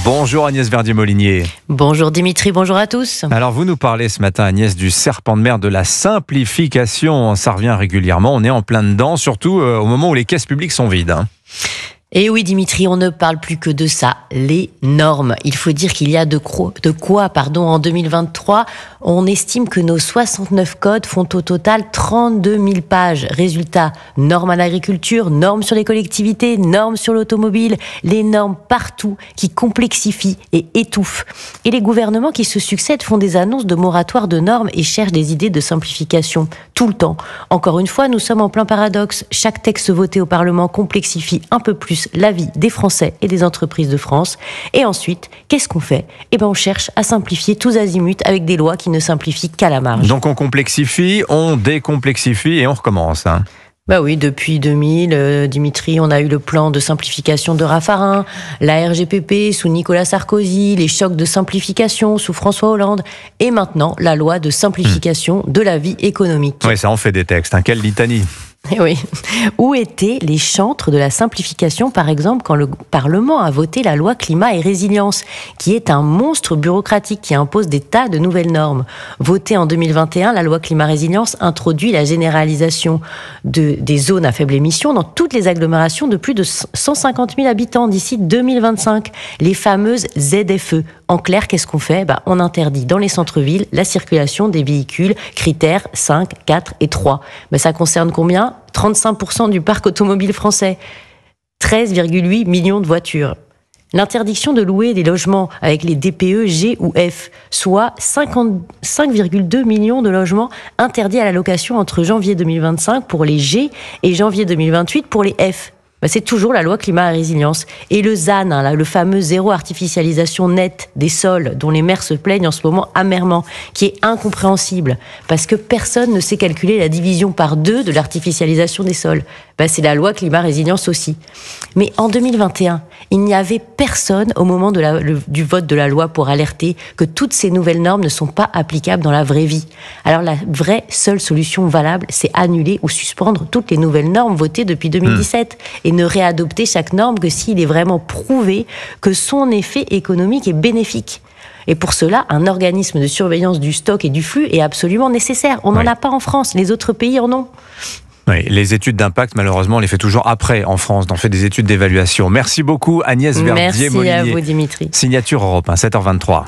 Bonjour Agnès Verdier-Molinier. Bonjour Dimitri, bonjour à tous. Alors vous nous parlez ce matin Agnès du serpent de mer de la simplification. Ça revient régulièrement, on est en plein dedans, surtout au moment où les caisses publiques sont vides. Et oui Dimitri, on ne parle plus que de ça, les normes. Il faut dire qu'il y a de quoi en 2023, on estime que nos 69 codes font au total 32 000 pages. Résultat, normes à l'agriculture, normes sur les collectivités, normes sur l'automobile, les normes partout qui complexifient et étouffent. Et les gouvernements qui se succèdent font des annonces de moratoire de normes et cherchent des idées de simplification tout le temps. Encore une fois, nous sommes en plein paradoxe. Chaque texte voté au Parlement complexifie un peu plus la vie des Français et des entreprises de France. Et ensuite, qu'est-ce qu'on fait ? On cherche à simplifier tous azimuts avec des lois qui ne simplifient qu'à la marge. Donc on complexifie, on décomplexifie et on recommence. Oui, depuis 2000, Dimitri, on a eu le plan de simplification de Raffarin, la RGPP sous Nicolas Sarkozy, les chocs de simplification sous François Hollande, et maintenant la loi de simplification de la vie économique. Oui, ça en fait des textes, quelle litanie. Oui. Où étaient les chantres de la simplification, par exemple, quand le Parlement a voté la loi Climat et Résilience, qui est un monstre bureaucratique qui impose des tas de nouvelles normes. Votée en 2021, la loi Climat et Résilience introduit la généralisation des zones à faible émission dans toutes les agglomérations de plus de 150 000 habitants d'ici 2025. Les fameuses ZFE. En clair, qu'est-ce qu'on fait ? On interdit dans les centres-villes la circulation des véhicules critères 5, 4 et 3. Ça concerne combien ? 35% du parc automobile français. 13,8 millions de voitures. L'interdiction de louer des logements avec les DPE G ou F, soit 5,2 millions de logements interdits à la location entre janvier 2025 pour les G et janvier 2028 pour les F. C'est toujours la loi climat et résilience. Et le ZAN, le fameux zéro artificialisation nette des sols, dont les maires se plaignent en ce moment amèrement, qui est incompréhensible, parce que personne ne sait calculer la division par 2 de l'artificialisation des sols. C'est la loi climat résilience aussi. Mais en 2021, il n'y avait personne au moment du vote de la loi pour alerter que toutes ces nouvelles normes ne sont pas applicables dans la vraie vie. Alors la vraie seule solution valable, c'est annuler ou suspendre toutes les nouvelles normes votées depuis 2017 et ne réadopter chaque norme que s'il est vraiment prouvé que son effet économique est bénéfique. Et pour cela, un organisme de surveillance du stock et du flux est absolument nécessaire. On n'en a pas en France, les autres pays en ont. Oui, les études d'impact, malheureusement, on les fait toujours après en France. On fait des études d'évaluation. Merci beaucoup Agnès Verdier-Molinier. Merci à vous Dimitri. Signature Europe 1, 7h23.